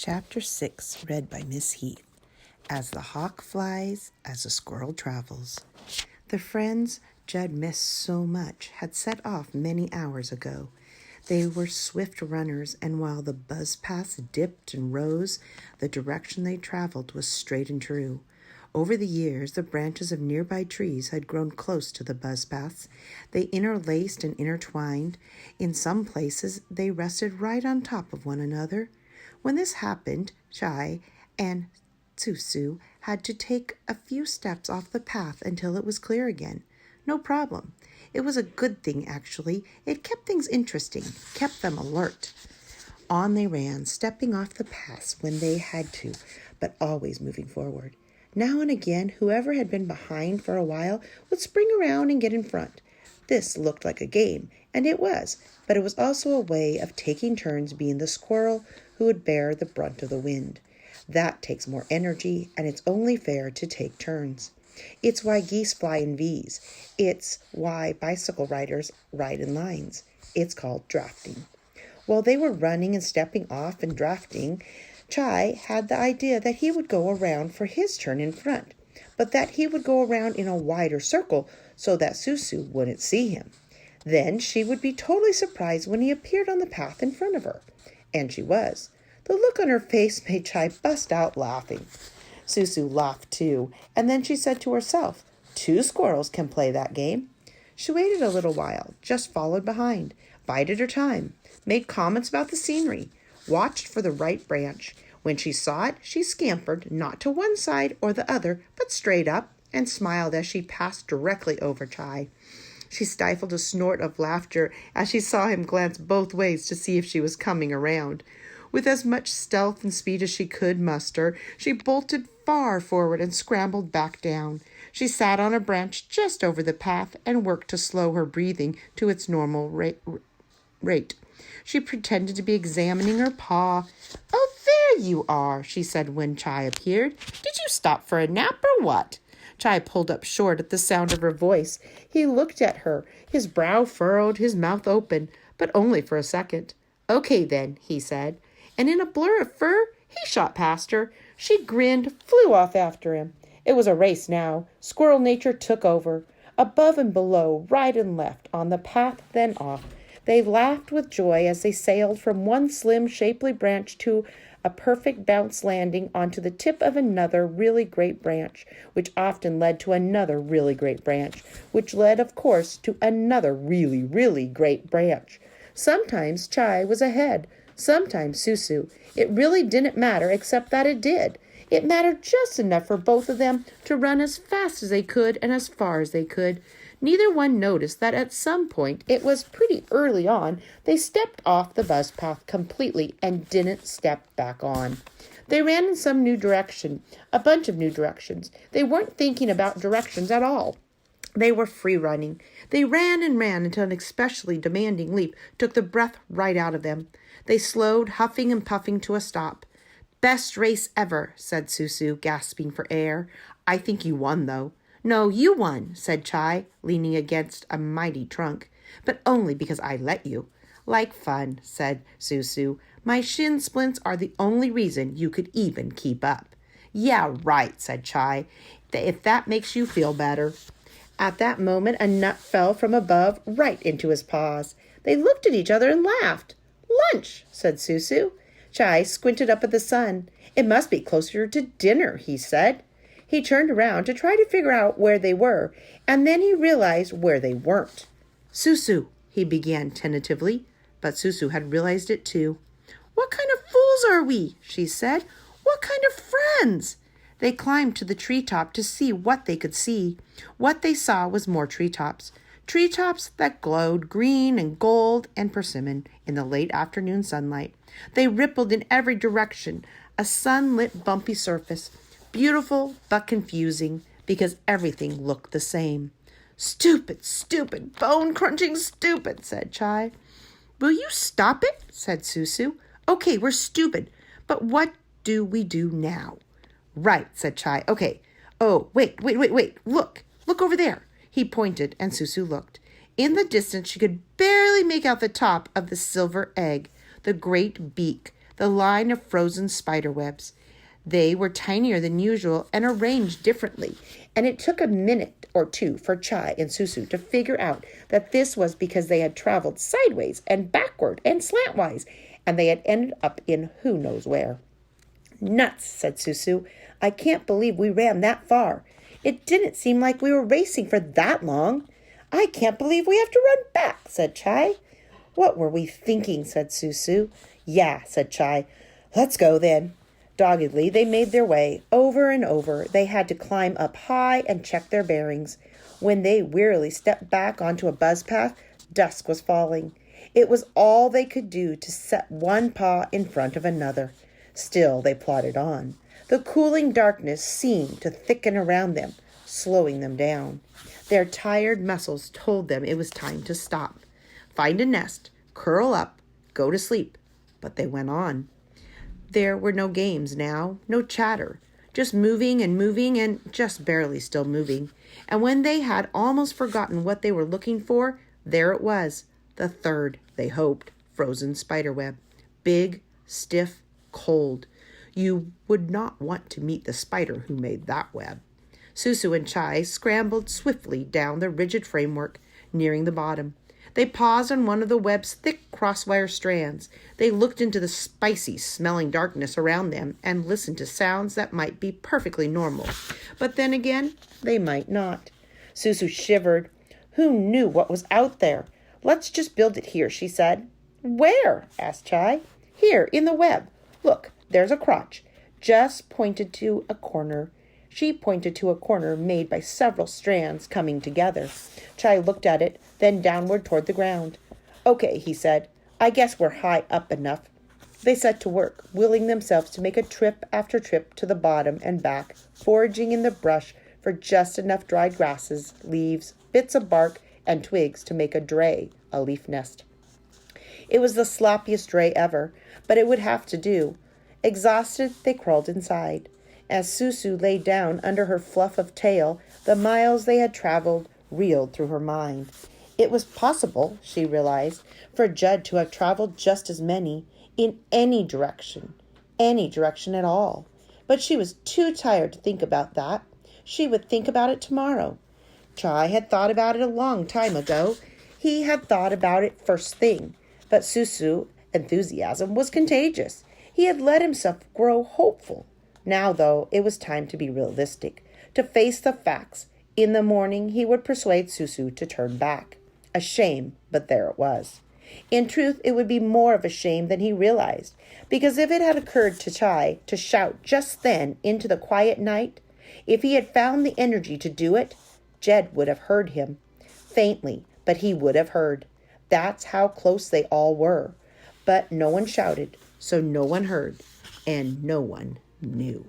Chapter 6, read by Miss Heath. As the hawk flies, as the squirrel travels. The friends Judd missed so much had set off many hours ago. They were swift runners, and while the buzz paths dipped and rose, the direction they traveled was straight and true. Over the years, the branches of nearby trees had grown close to the buzz paths. They interlaced and intertwined. In some places, they rested right on top of one another. When this happened, Chai and Susu had to take a few steps off the path until it was clear again. No problem. It was a good thing, actually. It kept things interesting, kept them alert. On they ran, stepping off the paths when they had to, but always moving forward. Now and again, whoever had been behind for a while would spring around and get in front. This looked like a game, and it was, but it was also a way of taking turns being the squirrel who would bear the brunt of the wind. That takes more energy, and it's only fair to take turns. It's why geese fly in V's. It's why bicycle riders ride in lines. It's called drafting. While they were running and stepping off and drafting, Chai had the idea that he would go around for his turn in front, but that he would go around in a wider circle so that Susu wouldn't see him. Then she would be totally surprised when he appeared on the path in front of her. And she was. The look on her face made Chai bust out laughing. Susu laughed too, and then she said to herself, 2 squirrels can play that game. She waited a little while, just followed behind, bided her time, made comments about the scenery, watched for the right branch. When she saw it, she scampered, not to one side or the other, but straight up, and smiled as she passed directly over Chai. She stifled a snort of laughter as she saw him glance both ways to see if she was coming around. With as much stealth and speed as she could muster, she bolted far forward and scrambled back down. She sat on a branch just over the path and worked to slow her breathing to its normal rate. She pretended to be examining her paw. "Oh, there you are," she said when Chai appeared. "Did you stop for a nap or what?" Chai pulled up short at the sound of her voice. He looked at her, his brow furrowed, his mouth open, but only for a second. "Okay then," he said, and in a blur of fur, he shot past her. She grinned, flew off after him. It was a race now. Squirrel nature took over. Above and below, right and left, on the path, then off. They laughed with joy as they sailed from one slim, shapely branch to a perfect bounce landing onto the tip of another really great branch, which often led to another really great branch, which led, of course, to another really, really great branch. Sometimes Chai was ahead, sometimes Susu. It really didn't matter, except that it did. It mattered just enough for both of them to run as fast as they could and as far as they could. Neither one noticed that at some point, it was pretty early on, they stepped off the buzz path completely and didn't step back on. They ran in some new direction, a bunch of new directions. They weren't thinking about directions at all. They were free running. They ran and ran until an especially demanding leap took the breath right out of them. They slowed, huffing and puffing to a stop. "Best race ever," said Susu, gasping for air. "I think you won, though." "No, you won," said Chai, leaning against a mighty trunk. "But only because I let you." "Like fun," said Susu. "My shin splints are the only reason you could even keep up." "Yeah, right," said Chai, "if that makes you feel better." At that moment, a nut fell from above right into his paws. They looked at each other and laughed. "Lunch," said Susu. Chai squinted up at the sun. "It must be closer to dinner," he said. He turned around to try to figure out where they were, and then he realized where they weren't. "Susu," he began tentatively, but Susu had realized it too. "What kind of fools are we?" she said. "What kind of friends?" They climbed to the treetop to see what they could see. What they saw was more treetops. Treetops that glowed green and gold and persimmon in the late afternoon sunlight. They rippled in every direction, a sunlit bumpy surface. Beautiful but confusing because everything looked the same. "Stupid, stupid, bone-crunching stupid," said Chai. "Will you stop it?" said Susu. "Okay, we're stupid, but what do we do now?" "Right," said Chai. "Okay. Oh, wait. Look over there." He pointed, and Susu looked. In the distance, she could barely make out the top of the silver egg, the great beak, the line of frozen spider webs. They were tinier than usual and arranged differently, and it took a minute or two for Chai and Susu to figure out that this was because they had traveled sideways and backward and slantwise, and they had ended up in who knows where. "Nuts," said Susu. "I can't believe we ran that far. It didn't seem like we were racing for that long." "I can't believe we have to run back," said Chai. "What were we thinking?" said Susu. "Yeah," said Chai. "Let's go then." Doggedly, they made their way. Over and over, they had to climb up high and check their bearings. When they wearily stepped back onto a buzz path, dusk was falling. It was all they could do to set one paw in front of another. Still, they plodded on. The cooling darkness seemed to thicken around them, slowing them down. Their tired muscles told them it was time to stop. Find a nest, curl up, go to sleep. But they went on. There were no games now, no chatter, just moving and just barely still moving. And when they had almost forgotten what they were looking for, there it was, the third, they hoped, frozen spiderweb. Big, stiff, cold. You would not want to meet the spider who made that web. Susu and Chai scrambled swiftly down the rigid framework, nearing the bottom. They paused on one of the web's thick crosswire strands. They looked into the spicy, smelling darkness around them and listened to sounds that might be perfectly normal. But then again, they might not. Susu shivered. Who knew what was out there? "Let's just build it here," she said. "Where?" asked Chai. "Here, in the web. Look, there's a crotch." Just pointed to a corner. She pointed to a corner made by several strands coming together. Chai looked at it, then downward toward the ground. "Okay," he said. "I guess we're high up enough." They set to work, willing themselves to make a trip after trip to the bottom and back, foraging in the brush for just enough dried grasses, leaves, bits of bark, and twigs to make a dray, a leaf nest. It was the sloppiest dray ever, but it would have to do. Exhausted, they crawled inside. As Susu lay down under her fluff of tail, the miles they had traveled reeled through her mind. It was possible, she realized, for Judd to have traveled just as many, in any direction at all. But she was too tired to think about that. She would think about it tomorrow. Chai had thought about it a long time ago. He had thought about it first thing. But Susu's enthusiasm was contagious. He had let himself grow hopeful. Now, though, it was time to be realistic, to face the facts. In the morning, he would persuade Susu to turn back. A shame, but there it was. In truth, it would be more of a shame than he realized, because if it had occurred to Chai to shout just then into the quiet night, if he had found the energy to do it, Jed would have heard him. Faintly, but he would have heard. That's how close they all were. But no one shouted, so no one heard, and no one knew.